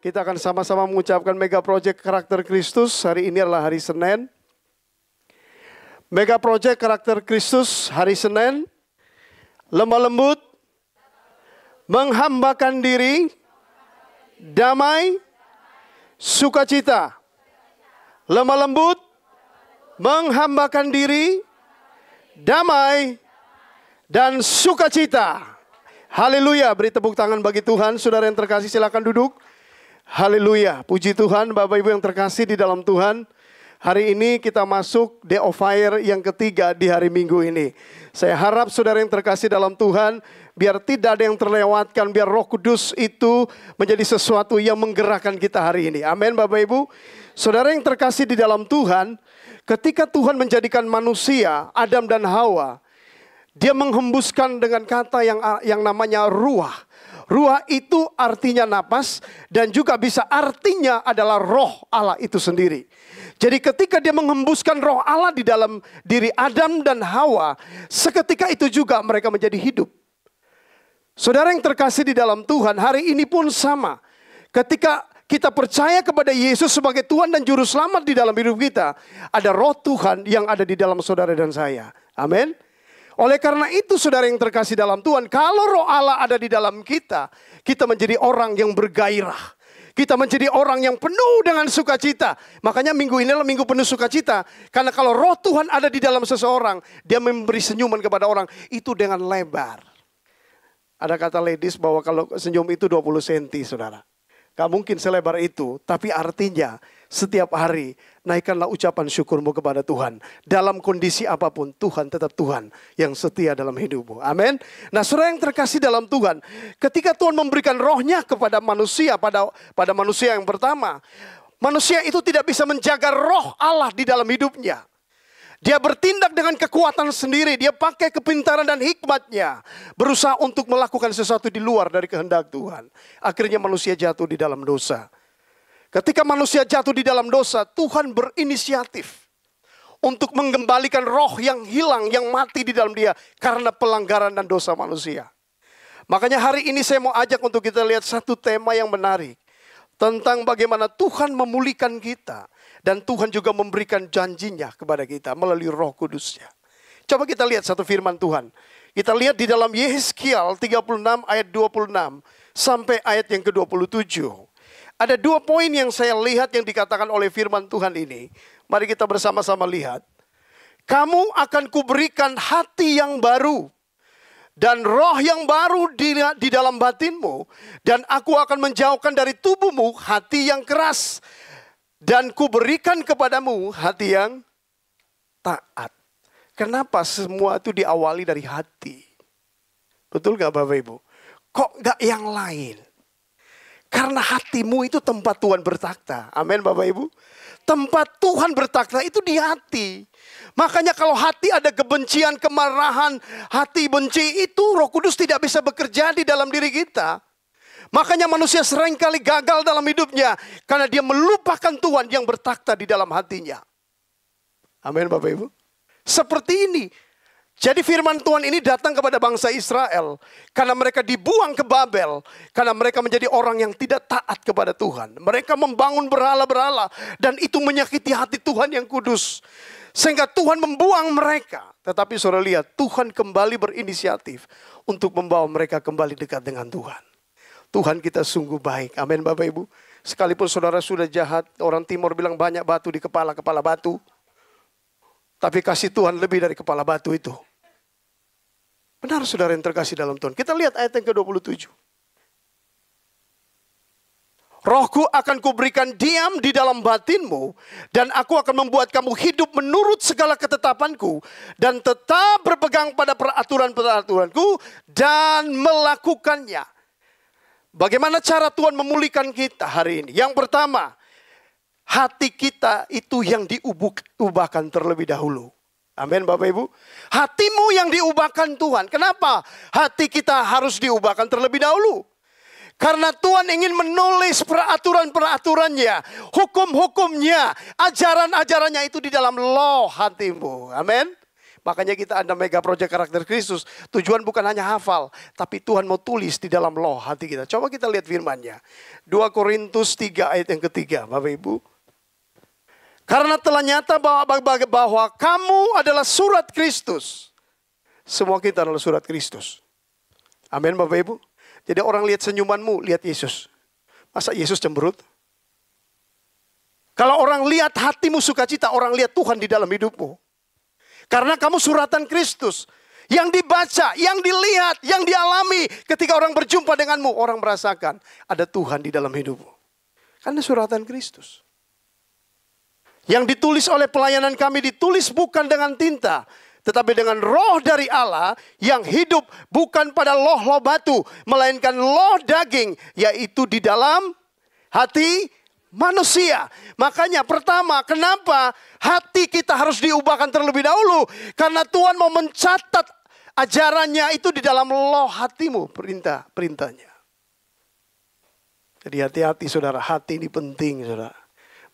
Kita akan sama-sama mengucapkan Mega Project Karakter Kristus. Hari ini adalah hari Senin. Mega Project Karakter Kristus hari Senin. Lemah lembut, menghambakan diri, damai, sukacita. Lemah lembut, menghambakan diri, damai, dan sukacita. Haleluya, beri tepuk tangan bagi Tuhan. Saudara yang terkasih, silakan duduk. Haleluya, puji Tuhan. Bapak Ibu yang terkasih di dalam Tuhan, hari ini kita masuk Day of Fire yang ketiga di hari Minggu ini. Saya harap saudara yang terkasih dalam Tuhan, biar tidak ada yang terlewatkan, biar Roh Kudus itu menjadi sesuatu yang menggerakkan kita hari ini. Amin Bapak Ibu. Saudara yang terkasih di dalam Tuhan, ketika Tuhan menjadikan manusia, Adam dan Hawa, Dia menghembuskan dengan kata yang namanya ruah. Ruah itu artinya napas dan juga bisa artinya adalah roh Allah itu sendiri. Jadi ketika Dia menghembuskan roh Allah di dalam diri Adam dan Hawa, seketika itu juga mereka menjadi hidup. Saudara yang terkasih di dalam Tuhan, hari ini pun sama. Ketika kita percaya kepada Yesus sebagai Tuhan dan Juru Selamat di dalam hidup kita, ada roh Tuhan yang ada di dalam saudara dan saya. Amin. Oleh karena itu saudara yang terkasih dalam Tuhan, kalau roh Allah ada di dalam kita, kita menjadi orang yang bergairah. Kita menjadi orang yang penuh dengan sukacita. Makanya minggu ini adalah minggu penuh sukacita. Karena kalau roh Tuhan ada di dalam seseorang, dia memberi senyuman kepada orang, itu dengan lebar. Ada kata ladies bahwa kalau senyum itu 20 cm saudara. Gak mungkin selebar itu, tapi artinya setiap hari naikkanlah ucapan syukurmu kepada Tuhan. Dalam kondisi apapun, Tuhan tetap Tuhan yang setia dalam hidupmu. Amin. Nah saudara yang terkasih dalam Tuhan, ketika Tuhan memberikan rohnya kepada manusia, pada manusia yang pertama, manusia itu tidak bisa menjaga roh Allah di dalam hidupnya. Dia bertindak dengan kekuatan sendiri. Dia pakai kepintaran dan hikmatnya. Berusaha untuk melakukan sesuatu di luar dari kehendak Tuhan. Akhirnya manusia jatuh di dalam dosa. Ketika manusia jatuh di dalam dosa, Tuhan berinisiatif untuk mengembalikan roh yang hilang, yang mati di dalam dia. Karena pelanggaran dan dosa manusia. Makanya hari ini saya mau ajak untuk kita lihat satu tema yang menarik. Tentang bagaimana Tuhan memulihkan kita. Dan Tuhan juga memberikan janjinya kepada kita melalui Roh Kudusnya. Coba kita lihat satu firman Tuhan. Kita lihat di dalam Yehezkiel 36 ayat 26 sampai ayat yang ke-27. Ada dua poin yang saya lihat yang dikatakan oleh firman Tuhan ini. Mari kita bersama-sama lihat. Kamu akan kuberikan hati yang baru. Dan roh yang baru di dalam batinmu. Dan aku akan menjauhkan dari tubuhmu hati yang keras. Dan kuberikan kepadamu hati yang taat. Kenapa semua itu diawali dari hati? Betul gak Bapak Ibu? Kok gak yang lain? Karena hatimu itu tempat Tuhan bertakhta. Amin Bapak Ibu. Tempat Tuhan bertakhta itu di hati. Makanya kalau hati ada kebencian, kemarahan, hati benci, itu Roh Kudus tidak bisa bekerja di dalam diri kita. Makanya manusia seringkali gagal dalam hidupnya. Karena dia melupakan Tuhan yang bertakhta di dalam hatinya. Amin Bapak Ibu. Seperti ini. Jadi firman Tuhan ini datang kepada bangsa Israel. Karena mereka dibuang ke Babel. Karena mereka menjadi orang yang tidak taat kepada Tuhan. Mereka membangun berhala-berhala. Dan itu menyakiti hati Tuhan yang kudus. Sehingga Tuhan membuang mereka. Tetapi saudara lihat, Tuhan kembali berinisiatif. Untuk membawa mereka kembali dekat dengan Tuhan. Tuhan kita sungguh baik. Amin Bapak Ibu. Sekalipun saudara sudah jahat. Orang timur bilang banyak batu di kepala batu. Tapi kasih Tuhan lebih dari kepala batu itu. Benar saudara yang terkasih dalam Tuhan. Kita lihat ayat yang ke-27. Rohku akan kuberikan diam di dalam batinmu. Dan aku akan membuat kamu hidup menurut segala ketetapanku. Dan tetap berpegang pada peraturan-peraturanku. Dan melakukannya. Bagaimana cara Tuhan memulihkan kita hari ini? Yang pertama, hati kita itu yang diubahkan terlebih dahulu. Amin Bapak Ibu. Hatimu yang diubahkan Tuhan. Kenapa hati kita harus diubahkan terlebih dahulu? Karena Tuhan ingin menulis peraturan-peraturannya, hukum-hukumnya, ajaran-ajarannya itu di dalam loh hatimu. Amin. Makanya kita ada mega project karakter Kristus. Tujuan bukan hanya hafal, tapi Tuhan mau tulis di dalam loh hati kita. Coba kita lihat firman-Nya. 2 Korintus 3 ayat yang ketiga, Bapak Ibu. Karena telah nyata bahwa kamu adalah surat Kristus. Semua kita adalah surat Kristus. Amin Bapak Ibu. Jadi orang lihat senyumanmu, lihat Yesus. Masa Yesus cemberut? Kalau orang lihat hatimu sukacita, orang lihat Tuhan di dalam hidupmu. Karena kamu suratan Kristus. Yang dibaca, yang dilihat, yang dialami. Ketika orang berjumpa denganmu, orang merasakan ada Tuhan di dalam hidupmu. Karena suratan Kristus. Yang ditulis oleh pelayanan kami ditulis bukan dengan tinta. Tetapi dengan roh dari Allah yang hidup bukan pada loh-loh batu. Melainkan loh daging, yaitu di dalam hati manusia. Makanya pertama, kenapa hati kita harus diubahkan terlebih dahulu? Karena Tuhan mau mencatat ajarannya itu di dalam loh hatimu, perintahnya. Jadi hati-hati saudara, hati ini penting saudara.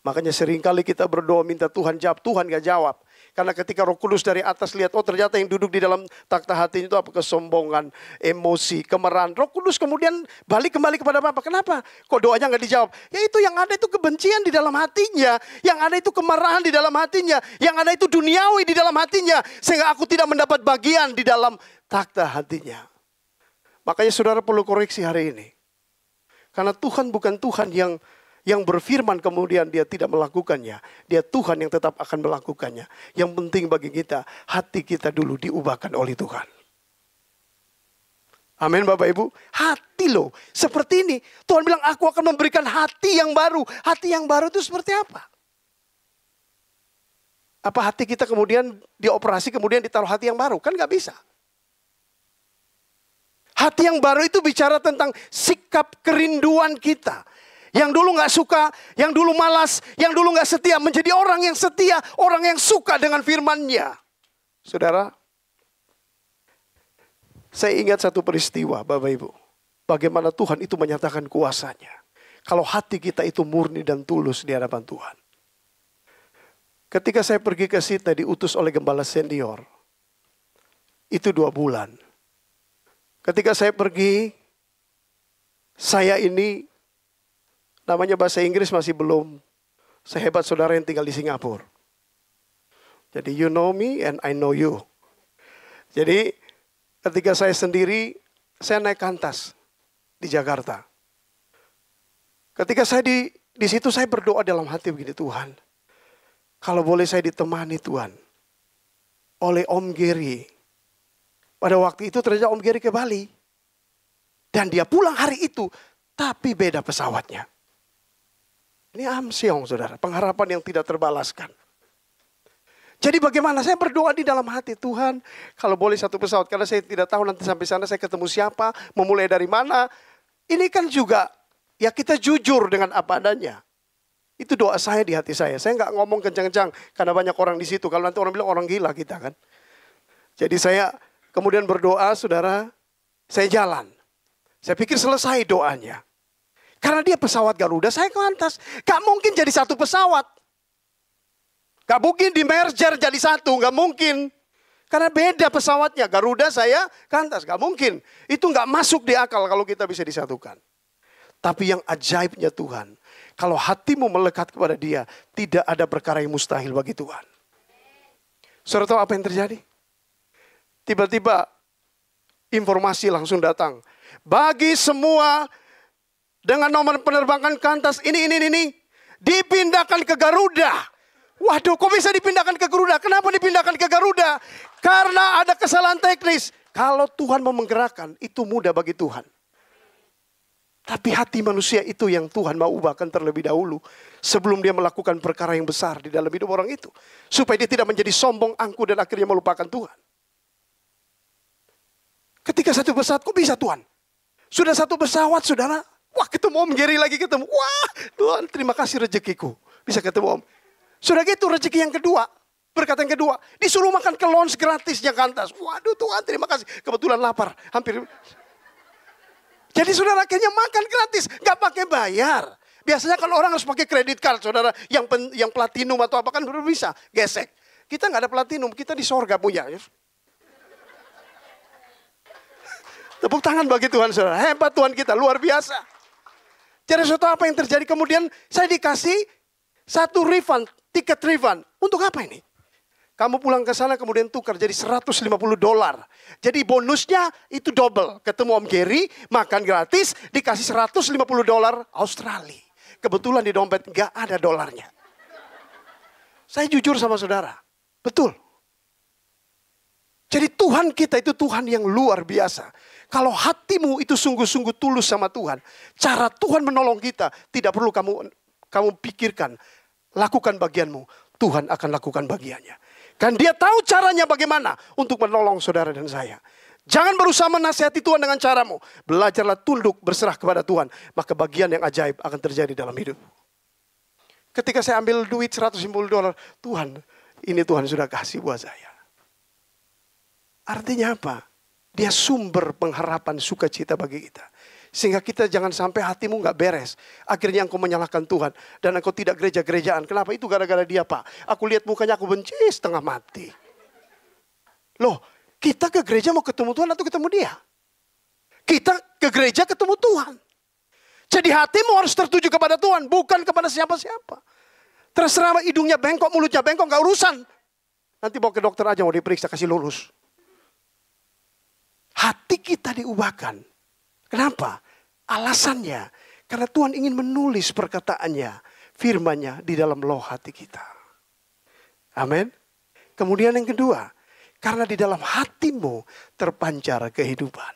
Makanya seringkali kita berdoa minta Tuhan jawab, Tuhan gak jawab. Karena ketika Roh Kudus dari atas lihat, oh ternyata yang duduk di dalam takhta hati itu apa? Kesombongan, emosi, kemarahan. Roh Kudus kemudian kembali kepada Bapa. Kenapa? Kok doanya gak dijawab? Ya itu yang ada itu kebencian di dalam hatinya. Yang ada itu kemarahan di dalam hatinya. Yang ada itu duniawi di dalam hatinya. Sehingga aku tidak mendapat bagian di dalam takhta hatinya. Makanya saudara perlu koreksi hari ini. Karena Tuhan bukan Tuhan yang berfirman kemudian dia tidak melakukannya. Dia Tuhan yang tetap akan melakukannya. Yang penting bagi kita, hati kita dulu diubahkan oleh Tuhan. Amin Bapak Ibu. Hati loh, seperti ini. Tuhan bilang aku akan memberikan hati yang baru. Hati yang baru itu seperti apa? Apa hati kita kemudian dioperasi kemudian ditaruh hati yang baru? Kan gak bisa. Hati yang baru itu bicara tentang sikap kerinduan kita. Yang dulu gak suka, yang dulu malas, yang dulu gak setia. Menjadi orang yang setia, orang yang suka dengan firman-Nya. Saudara, saya ingat satu peristiwa Bapak Ibu. Bagaimana Tuhan itu menyatakan kuasanya. Kalau hati kita itu murni dan tulus di hadapan Tuhan. Ketika saya pergi ke Sydney diutus oleh gembala senior. Itu 2 bulan. Ketika saya pergi, saya ini namanya bahasa Inggris masih belum sehebat saudara yang tinggal di Singapura. Jadi you know me and I know you. Jadi ketika saya sendiri, saya naik kantas di Jakarta. Ketika saya di situ saya berdoa dalam hati begini, Tuhan, kalau boleh saya ditemani Tuhan oleh Om Gary. Pada waktu itu ternyata Om Gary ke Bali. Dan dia pulang hari itu, tapi beda pesawatnya. Ini amsyong saudara, pengharapan yang tidak terbalaskan. Jadi bagaimana? Saya berdoa di dalam hati, Tuhan kalau boleh satu pesawat. Karena saya tidak tahu nanti sampai sana saya ketemu siapa, memulai dari mana. Ini kan juga, ya kita jujur dengan apa adanya. Itu doa saya di hati saya. Saya nggak ngomong kencang-kencang karena banyak orang di situ. Kalau nanti orang bilang orang gila kita kan. Jadi saya kemudian berdoa saudara, saya jalan. Saya pikir selesai doanya. Karena dia pesawat Garuda, saya Qantas. Gak mungkin jadi satu pesawat. Gak mungkin di merger jadi satu, gak mungkin. Karena beda pesawatnya, Garuda saya Qantas, gak mungkin. Itu gak masuk di akal kalau kita bisa disatukan. Tapi yang ajaibnya Tuhan, kalau hatimu melekat kepada Dia, tidak ada perkara yang mustahil bagi Tuhan. Saudara tahu apa yang terjadi? Tiba-tiba informasi langsung datang. Bagi semua dengan nomor penerbangan Qantas ini dipindahkan ke Garuda. Waduh, kok bisa dipindahkan ke Garuda? Kenapa dipindahkan ke Garuda? Karena ada kesalahan teknis. Kalau Tuhan mau menggerakkan, itu mudah bagi Tuhan. Tapi hati manusia itu yang Tuhan mau ubahkan terlebih dahulu. Sebelum dia melakukan perkara yang besar di dalam hidup orang itu. Supaya dia tidak menjadi sombong, angkuh dan akhirnya melupakan Tuhan. Ketika satu pesawat, kok bisa Tuhan? Sudah satu pesawat, saudara. Wah, ketemu Om Gary lagi ketemu. Wah, Tuhan terima kasih rezekiku. Bisa ketemu Om. Sudah gitu rezeki yang kedua. Berkata yang kedua. Disuruh makan ke lounge gratisnya Qantas. Waduh Tuhan terima kasih. Kebetulan lapar. Hampir. Jadi saudara akhirnya makan gratis. Gak pakai bayar. Biasanya kalau orang harus pakai kredit card. Saudara yang platinum atau apa kan baru bisa. Gesek. Kita nggak ada platinum, kita di sorga punya. Tepuk tangan bagi Tuhan saudara. Hebat Tuhan kita, luar biasa. Jadi saudara, apa yang terjadi? Kemudian saya dikasih satu refund, tiket refund. Untuk apa ini? Kamu pulang ke sana kemudian tukar jadi $150. Jadi bonusnya itu double. Ketemu Om Gary, makan gratis, dikasih $150 Australia. Kebetulan di dompet nggak ada dolarnya. Saya jujur sama saudara. Betul. Jadi Tuhan kita itu Tuhan yang luar biasa. Kalau hatimu itu sungguh-sungguh tulus sama Tuhan, cara Tuhan menolong kita tidak perlu kamu pikirkan. Lakukan bagianmu, Tuhan akan lakukan bagiannya. Kan dia tahu caranya bagaimana untuk menolong saudara dan saya. Jangan berusaha menasihati Tuhan dengan caramu. Belajarlah tunduk berserah kepada Tuhan. Maka bagian yang ajaib akan terjadi dalam hidup. Ketika saya ambil duit $150, Tuhan, ini Tuhan sudah kasih buat saya. Artinya apa? Dia sumber pengharapan sukacita bagi kita. Sehingga kita jangan sampai hatimu gak beres. Akhirnya engkau menyalahkan Tuhan. Dan engkau tidak gereja-gerejaan. Kenapa? Itu gara-gara dia, Pak. Aku lihat mukanya, aku benci setengah mati. Loh, kita ke gereja mau ketemu Tuhan atau ketemu dia? Kita ke gereja ketemu Tuhan. Jadi hatimu harus tertuju kepada Tuhan. Bukan kepada siapa-siapa. Terserah hidungnya bengkok, mulutnya bengkok, gak urusan. Nanti bawa ke dokter aja, mau diperiksa, kasih lurus. Hati kita diubahkan. Kenapa? Alasannya, karena Tuhan ingin menulis perkataannya, firman-Nya di dalam loh hati kita. Amin. Kemudian yang kedua, karena di dalam hatimu terpancar kehidupan.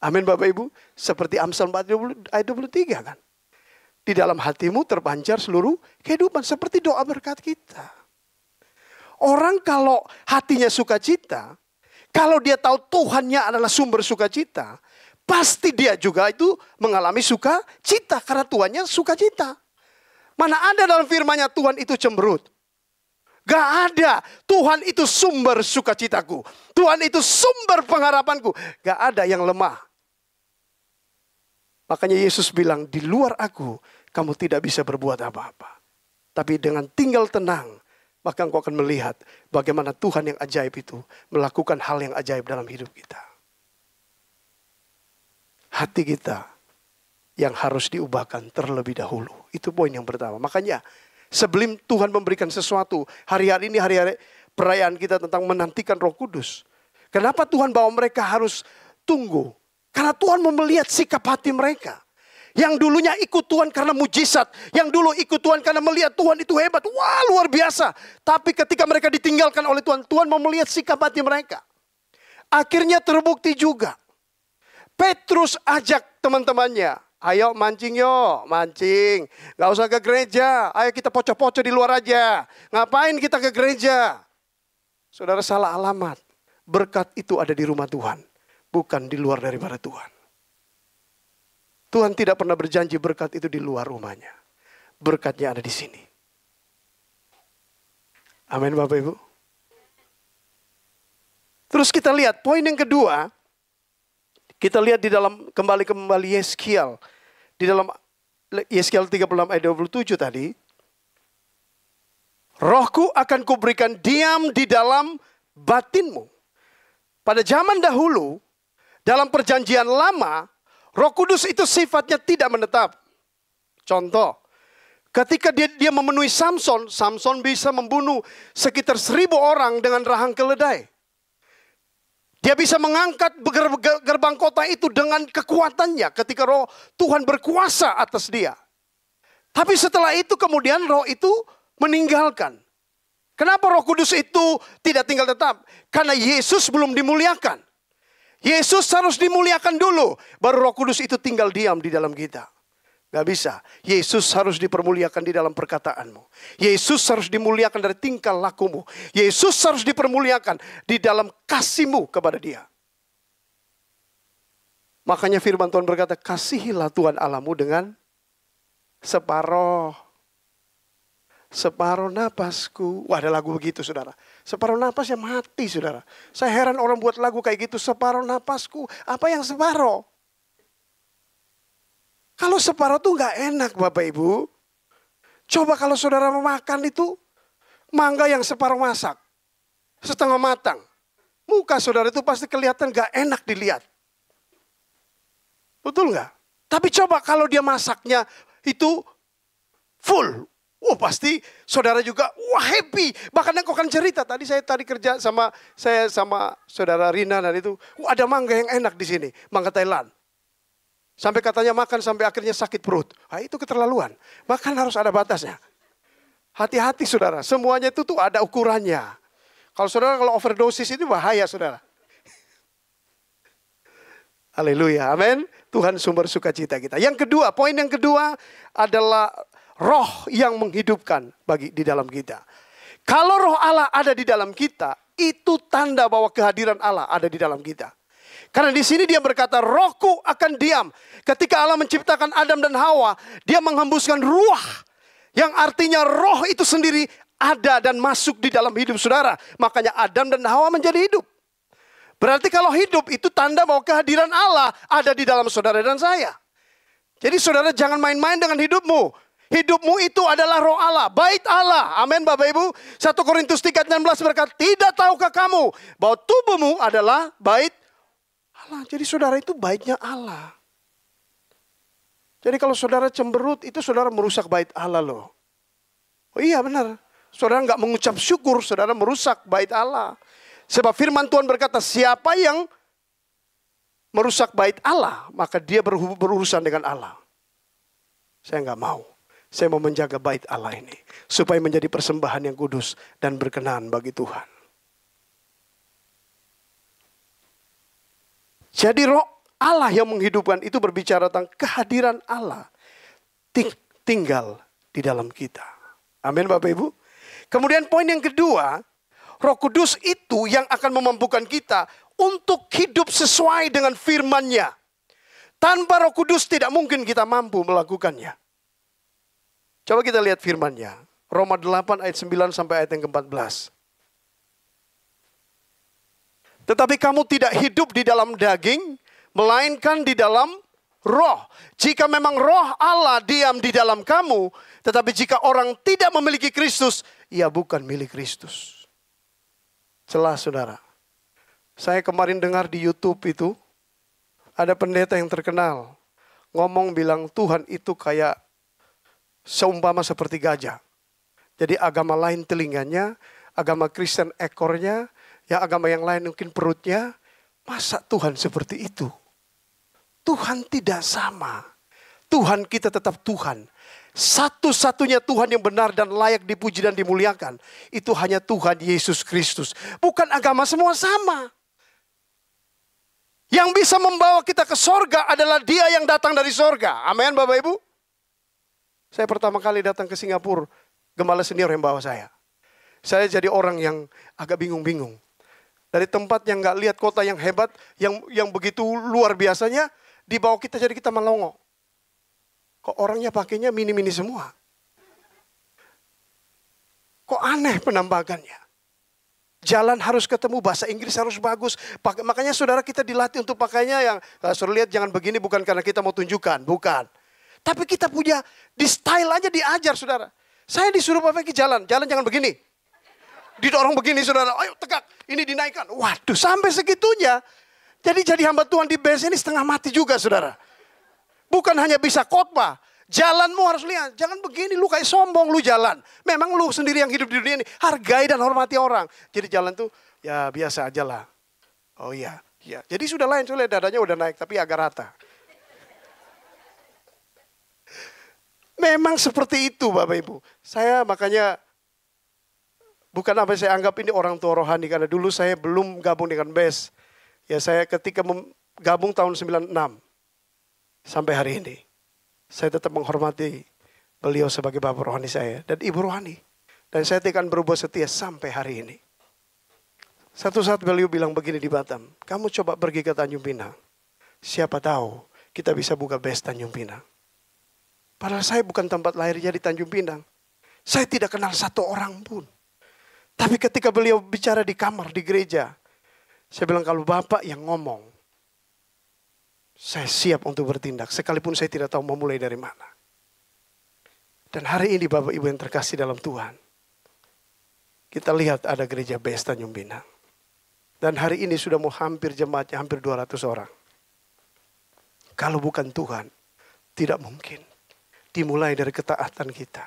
Amin Bapak Ibu. Seperti Amsal 4 ayat 23 kan. Di dalam hatimu terpancar seluruh kehidupan. Seperti doa berkat kita. Orang kalau hatinya sukacita, kalau dia tahu Tuhannya adalah sumber sukacita, pasti dia juga itu mengalami sukacita. Karena Tuhannya sukacita. Mana ada dalam firman-Nya Tuhan itu cemberut. Gak ada. Tuhan itu sumber sukacitaku. Tuhan itu sumber pengharapanku. Gak ada yang lemah. Makanya Yesus bilang, di luar aku kamu tidak bisa berbuat apa-apa. Tapi dengan tinggal tenang, maka engkau akan melihat bagaimana Tuhan yang ajaib itu melakukan hal yang ajaib dalam hidup kita. Hati kita yang harus diubahkan terlebih dahulu. Itu poin yang pertama. Makanya sebelum Tuhan memberikan sesuatu, hari-hari ini hari-hari perayaan kita tentang menantikan Roh Kudus. Kenapa Tuhan bawa mereka harus tunggu? Karena Tuhan mau melihat sikap hati mereka. Yang dulunya ikut Tuhan karena mujizat. Yang dulu ikut Tuhan karena melihat Tuhan itu hebat. Wah, luar biasa. Tapi ketika mereka ditinggalkan oleh Tuhan, Tuhan mau melihat sikap hati mereka. Akhirnya terbukti juga. Petrus ajak teman-temannya. Ayo mancing yuk, mancing. Gak usah ke gereja. Ayo kita pocok-pocok di luar aja. Ngapain kita ke gereja? Saudara salah alamat. Berkat itu ada di rumah Tuhan. Bukan di luar daripada Tuhan. Tuhan tidak pernah berjanji berkat itu di luar rumahnya. Berkatnya ada di sini. Amin Bapak Ibu. Terus kita lihat poin yang kedua. Kita lihat di dalam kembali Yeskiel. Di dalam Yeskiel 36 ayat 27 tadi. Rohku akan kuberikan diam di dalam batinmu. Pada zaman dahulu, dalam perjanjian lama, Roh Kudus itu sifatnya tidak menetap. Contoh, ketika dia memenuhi Samson, Samson bisa membunuh sekitar 1000 orang dengan rahang keledai. Dia bisa mengangkat gerbang kota itu dengan kekuatannya ketika Roh Tuhan berkuasa atas dia. Tapi setelah itu kemudian roh itu meninggalkan. Kenapa Roh Kudus itu tidak tinggal tetap? Karena Yesus belum dimuliakan. Yesus harus dimuliakan dulu. Baru Roh Kudus itu tinggal diam di dalam kita. Gak bisa. Yesus harus dipermuliakan di dalam perkataanmu. Yesus harus dimuliakan dari tingkah lakumu. Yesus harus dipermuliakan di dalam kasihmu kepada dia. Makanya firman Tuhan berkata, kasihilah Tuhan Allahmu dengan separuh napasku. Wah, ada lagu begitu saudara. Separuh napas yang mati saudara. Saya heran orang buat lagu kayak gitu. Separuh napasku. Apa yang separuh? Kalau separuh tuh gak enak Bapak Ibu. Coba kalau saudara mau makan itu. mangga yang separuh masak, setengah matang. Muka saudara itu pasti kelihatan gak enak dilihat. Betul gak? Tapi coba kalau dia masaknya itu full. Wah pasti saudara juga wah happy. Bahkan aku akan cerita. Saya tadi kerja sama saudara Rina dan itu. Ada mangga yang enak di sini. Mangga Thailand. Sampai katanya makan sampai akhirnya sakit perut. Nah, itu keterlaluan. Makan harus ada batasnya. Hati-hati saudara. Semuanya itu tuh ada ukurannya. Kalau overdosis itu bahaya saudara. Haleluya. Amin. Tuhan sumber sukacita kita. Yang kedua, poin yang kedua adalah roh yang menghidupkan di dalam kita. Kalau roh Allah ada di dalam kita, itu tanda bahwa kehadiran Allah ada di dalam kita. Karena di sini dia berkata, rohku akan diam. Ketika Allah menciptakan Adam dan Hawa, dia menghembuskan ruah. Yang artinya roh itu sendiri ada dan masuk di dalam hidup saudara. Makanya Adam dan Hawa menjadi hidup. Berarti kalau hidup itu tanda bahwa kehadiran Allah ada di dalam saudara dan saya. Jadi saudara jangan main-main dengan hidupmu. Hidupmu itu adalah roh Allah, bait Allah. Amin Bapak Ibu. 1 Korintus 3:16 berkata, tidak tahukah kamu bahwa tubuhmu adalah bait Allah. Jadi saudara itu baitnya Allah. Jadi kalau saudara cemberut itu saudara merusak bait Allah loh. Oh iya benar. Saudara nggak mengucap syukur, saudara merusak bait Allah. Sebab firman Tuhan berkata, siapa yang merusak bait Allah, maka dia berurusan dengan Allah. Saya nggak mau. Saya mau menjaga bait Allah ini. Supaya menjadi persembahan yang kudus dan berkenan bagi Tuhan. Jadi roh Allah yang menghidupkan itu berbicara tentang kehadiran Allah. Tinggal di dalam kita. Amin Bapak Ibu. Kemudian poin yang kedua. Roh Kudus itu yang akan memampukan kita untuk hidup sesuai dengan firman-Nya. Tanpa Roh Kudus tidak mungkin kita mampu melakukannya. Coba kita lihat firman-Nya. Roma 8 ayat 9 sampai ayat yang ke-14. Tetapi kamu tidak hidup di dalam daging, melainkan di dalam roh. Jika memang roh Allah diam di dalam kamu, tetapi jika orang tidak memiliki Kristus, ia bukan milik Kristus. Jelas saudara. Saya kemarin dengar di YouTube itu, ada pendeta yang terkenal. Ngomong bilang Tuhan itu kayak seumpama seperti gajah. Jadi agama lain telinganya, agama Kristen ekornya, ya agama yang lain mungkin perutnya. Masa Tuhan seperti itu? Tuhan tidak sama. Tuhan kita tetap Tuhan. Satu-satunya Tuhan yang benar dan layak dipuji dan dimuliakan. Itu hanya Tuhan Yesus Kristus. Bukan agama semua sama. Yang bisa membawa kita ke sorga adalah Dia yang datang dari sorga. Amin Bapak Ibu. Saya pertama kali datang ke Singapura. Gembala senior yang bawa saya. Saya jadi orang yang agak bingung-bingung. Dari tempat yang gak lihat kota yang hebat. Yang begitu luar biasanya. Dibawa kita jadi kita melongo. Kok orangnya pakainya mini-mini semua? Kok aneh penampakannya? Jalan harus ketemu, bahasa Inggris harus bagus. Makanya saudara kita dilatih untuk pakainya yang, saudara lihat jangan begini bukan karena kita mau tunjukkan, bukan. Tapi kita punya, di style aja diajar saudara. Saya disuruh pakai jalan jangan begini. Didorong begini saudara, ayo tegak, ini dinaikkan. Waduh sampai segitunya. Jadi hamba Tuhan di base ini setengah mati juga saudara. Bukan hanya bisa khotbah, jalanmu harus lihat. Jangan begini, lu kayak sombong lu jalan. Memang lu sendiri yang hidup di dunia ini. Hargai dan hormati orang. Jadi jalan tuh ya biasa aja lah. Oh iya, iya. Jadi sudah lain, soalnya dadanya udah naik tapi agak rata. Memang seperti itu Bapak Ibu. Saya makanya bukan apa saya anggap ini orang tua rohani. Karena dulu saya belum gabung dengan BES. Ya saya ketika gabung tahun 96. Sampai hari ini, saya tetap menghormati beliau sebagai bapak rohani saya dan ibu rohani. Dan saya akan berubah setia sampai hari ini. Satu saat beliau bilang begini di Batam, kamu coba pergi ke Tanjung Pinang. Siapa tahu kita bisa buka base Tanjung Pinang. Padahal saya bukan tempat lahirnya di Tanjung Pinang. Saya tidak kenal satu orang pun. Tapi ketika beliau bicara di kamar, di gereja, saya bilang kalau bapak yang ngomong, saya siap untuk bertindak, sekalipun saya tidak tahu mau mulai dari mana. Dan hari ini Bapak Ibu yang terkasih dalam Tuhan. Kita lihat ada gereja BES Tanjung Pinang. Dan hari ini sudah mau hampir jemaatnya, hampir 200 orang. Kalau bukan Tuhan, tidak mungkin. Dimulai dari ketaatan kita.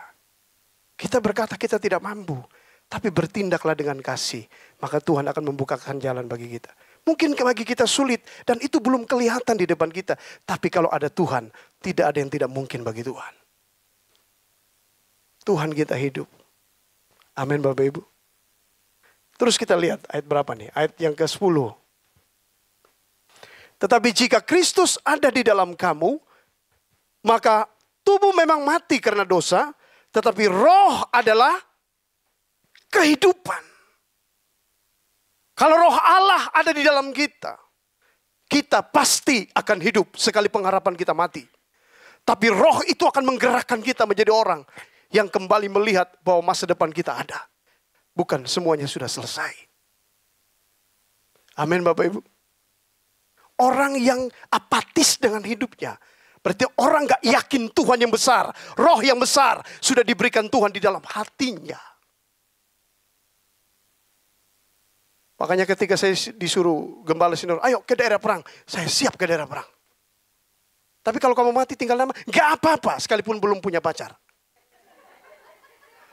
Kita berkata kita tidak mampu. Tapi bertindaklah dengan kasih. Maka Tuhan akan membukakan jalan bagi kita. Mungkin bagi kita sulit. Dan itu belum kelihatan di depan kita. Tapi kalau ada Tuhan, tidak ada yang tidak mungkin bagi Tuhan. Tuhan kita hidup. Amin Bapak Ibu. Terus kita lihat ayat berapa nih? Ayat yang ke-10. Tetapi jika Kristus ada di dalam kamu, maka tubuh memang mati karena dosa, tetapi roh adalah kehidupan. Kalau roh Allah ada di dalam kita, kita pasti akan hidup sekali pengharapan kita mati. Tapi roh itu akan menggerakkan kita menjadi orang yang kembali melihat bahwa masa depan kita ada. Bukan semuanya sudah selesai. Amin Bapak Ibu. Orang yang apatis dengan hidupnya. Berarti orang gak yakin Tuhan yang besar. Roh yang besar sudah diberikan Tuhan di dalam hatinya. Makanya ketika saya disuruh gembala senior, ayo ke daerah perang. Saya siap ke daerah perang. Tapi kalau kamu mati tinggal lama, gak apa-apa sekalipun belum punya pacar.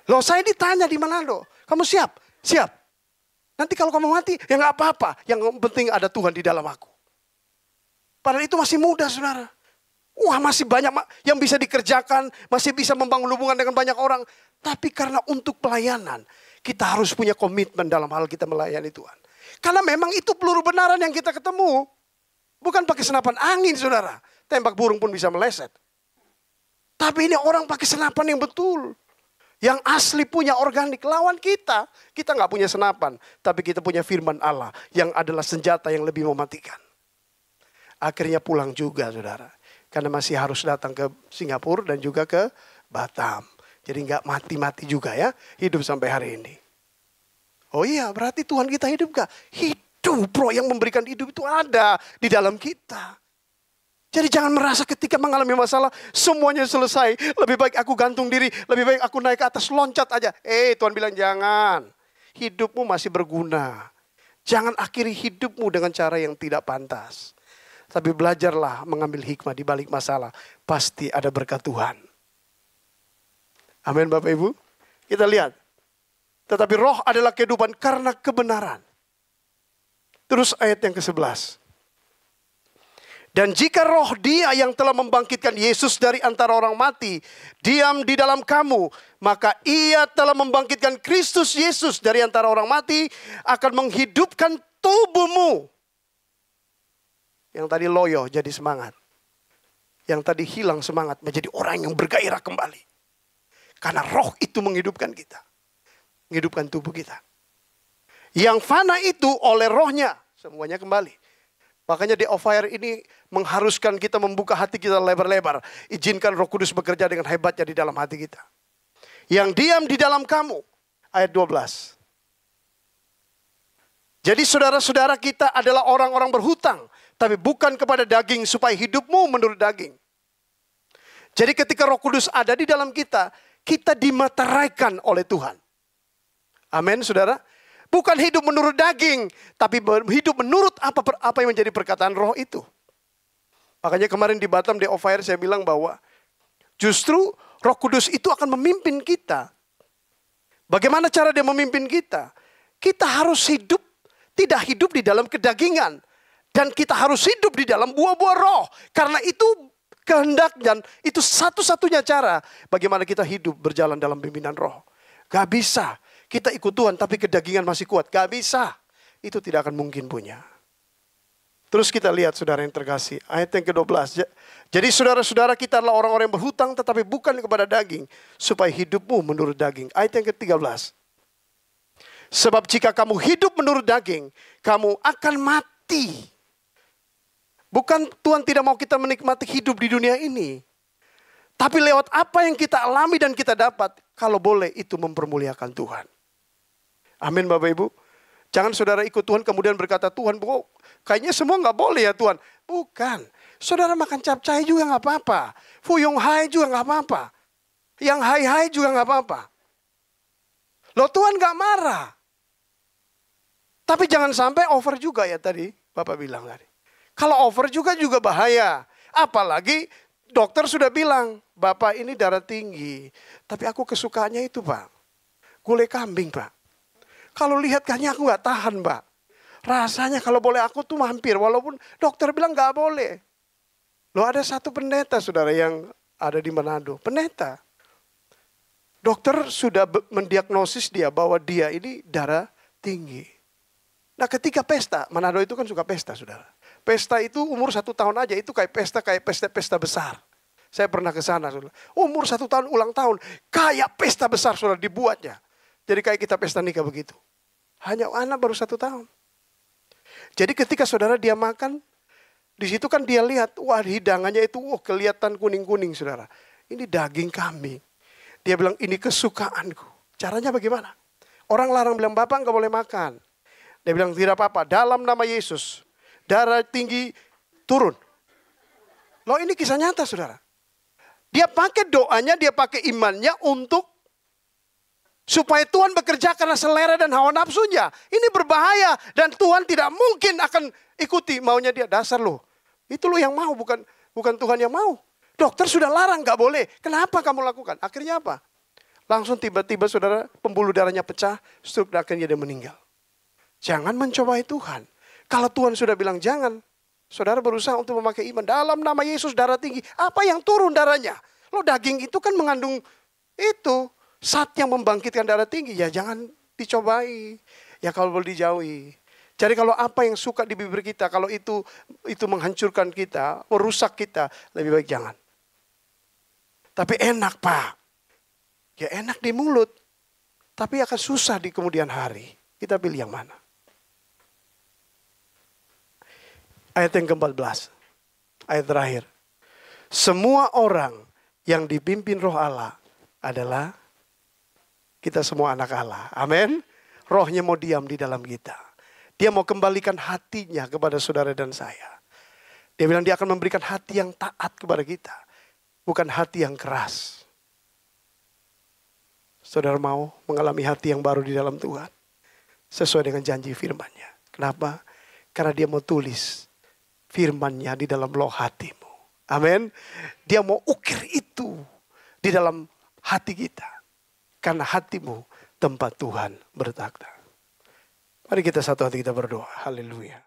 Loh saya ditanya di Manado, kamu siap? Siap. Nanti kalau kamu mati, ya gak apa-apa. Yang penting ada Tuhan di dalam aku. Padahal itu masih muda saudara. Wah masih banyak yang bisa dikerjakan, masih bisa membangun hubungan dengan banyak orang. Tapi karena untuk pelayanan, kita harus punya komitmen dalam hal kita melayani Tuhan. Karena memang itu peluru benaran yang kita ketemu. Bukan pakai senapan angin saudara. Tembak burung pun bisa meleset. Tapi ini orang pakai senapan yang betul. Yang asli punya organik lawan kita. Kita gak punya senapan. Tapi kita punya firman Allah. Yang adalah senjata yang lebih mematikan. Akhirnya pulang juga saudara. Karena masih harus datang ke Singapura dan juga ke Batam. Jadi gak mati-mati juga ya. Hidup sampai hari ini. Oh iya berarti Tuhan kita hidup gak? Hidup bro, yang memberikan hidup itu ada di dalam kita. Jadi jangan merasa ketika mengalami masalah semuanya selesai. Lebih baik aku gantung diri, lebih baik aku naik ke atas loncat aja. Tuhan bilang jangan. Hidupmu masih berguna. Jangan akhiri hidupmu dengan cara yang tidak pantas. Tapi belajarlah mengambil hikmah di balik masalah. Pasti ada berkat Tuhan. Amin Bapak Ibu. Kita lihat. Tetapi roh adalah kehidupan karena kebenaran. Terus ayat yang ke-11. Dan jika roh dia yang telah membangkitkan Yesus dari antara orang mati diam di dalam kamu, maka ia telah membangkitkan Kristus Yesus dari antara orang mati, akan menghidupkan tubuhmu. Yang tadi loyo jadi semangat. Yang tadi hilang semangat menjadi orang yang bergairah kembali. Karena roh itu menghidupkan kita. Menghidupkan tubuh kita. Yang fana itu oleh rohnya semuanya kembali. Makanya Day of Fire ini mengharuskan kita membuka hati kita lebar-lebar. Izinkan Roh Kudus bekerja dengan hebatnya di dalam hati kita. Yang diam di dalam kamu. Ayat 12. Jadi saudara-saudara kita adalah orang-orang berhutang. Tapi bukan kepada daging supaya hidupmu menurut daging. Jadi ketika Roh Kudus ada di dalam kita, kita dimateraikan oleh Tuhan. Amin saudara. Bukan hidup menurut daging, tapi hidup menurut apa yang menjadi perkataan roh itu. Makanya kemarin di Batam Day of Fire saya bilang bahwa justru Roh Kudus itu akan memimpin kita. Bagaimana cara dia memimpin kita? Kita harus hidup, tidak hidup di dalam kedagingan. Dan kita harus hidup di dalam buah-buah roh. Karena itu kehendak dan itu satu-satunya cara bagaimana kita hidup berjalan dalam pimpinan roh. Gak bisa. Kita ikut Tuhan tapi kedagingan masih kuat. Gak bisa. Itu tidak akan mungkin punya. Terus kita lihat saudara yang terkasih. Ayat yang ke-12. Jadi saudara-saudara kita adalah orang-orang yang berhutang tetapi bukan kepada daging. Supaya hidupmu menurut daging. Ayat yang ke-13. Sebab jika kamu hidup menurut daging. Kamu akan mati. Bukan Tuhan tidak mau kita menikmati hidup di dunia ini. Tapi lewat apa yang kita alami dan kita dapat. Kalau boleh itu mempermuliakan Tuhan. Amin Bapak Ibu. Jangan saudara ikut Tuhan kemudian berkata Tuhan kayaknya semua gak boleh ya Tuhan. Bukan. Saudara makan capcay juga gak apa-apa. Fuyung hai juga gak apa-apa. Yang hai-hai juga gak apa-apa. Loh Tuhan gak marah. Tapi jangan sampai over juga ya tadi. Bapak bilang tadi. Kalau over juga bahaya. Apalagi dokter sudah bilang, Bapak ini darah tinggi. Tapi aku kesukaannya itu Pak. Gulai kambing Pak. Kalau lihat kayaknya aku gak tahan Pak. Rasanya kalau boleh aku tuh mampir. Walaupun dokter bilang gak boleh. Loh ada satu pendeta saudara yang ada di Manado. Pendeta. Dokter sudah mendiagnosis dia bahwa dia ini darah tinggi. Nah ketika pesta, Manado itu kan suka pesta saudara. Pesta itu umur 1 tahun aja, itu kayak pesta besar. Saya pernah ke sana saudara. Umur 1 tahun ulang tahun, kayak pesta besar saudara dibuatnya. Jadi kayak kita pesta nikah begitu. Hanya anak baru 1 tahun. Jadi ketika saudara dia makan, di situ kan dia lihat, wah hidangannya itu kelihatan kuning-kuning saudara. Ini daging kambing. Dia bilang ini kesukaanku. Caranya bagaimana? Orang larang bilang Bapak nggak boleh makan. Dia bilang tidak apa-apa, dalam nama Yesus. Darah tinggi turun. Loh ini kisah nyata saudara. Dia pakai doanya, dia pakai imannya untuk supaya Tuhan bekerja karena selera dan hawa nafsunya. Ini berbahaya dan Tuhan tidak mungkin akan ikuti maunya dia. Dasar loh. Itu loh yang mau, bukan Tuhan yang mau. Dokter sudah larang, gak boleh. Kenapa kamu lakukan? Akhirnya apa? Langsung tiba-tiba saudara pembuluh darahnya pecah, stroke dan akhirnya dia meninggal. Jangan mencobai Tuhan. Kalau Tuhan sudah bilang jangan, saudara berusaha untuk memakai iman. Dalam nama Yesus darah tinggi. Apa yang turun darahnya? Loh daging itu kan mengandung itu. Zat yang membangkitkan darah tinggi. Ya jangan dicobai. Ya kalau boleh dijauhi. Jadi kalau apa yang suka di bibir kita, kalau itu menghancurkan kita, merusak kita, lebih baik jangan. Tapi enak Pak. Ya enak di mulut. Tapi akan susah di kemudian hari. Kita pilih yang mana? Ayat yang ke-14. Ayat terakhir. Semua orang yang dipimpin roh Allah adalah kita semua anak Allah. Amin. Rohnya mau diam di dalam kita. Dia mau kembalikan hatinya kepada saudara dan saya. Dia bilang dia akan memberikan hati yang taat kepada kita. Bukan hati yang keras. Saudara mau mengalami hati yang baru di dalam Tuhan. Sesuai dengan janji firman-Nya. Kenapa? Karena dia mau tulis firman-Nya di dalam loh hatimu. Amin. Dia mau ukir itu di dalam hati kita. Karena hatimu tempat Tuhan bertakhta. Mari kita satu hati kita berdoa. Haleluya.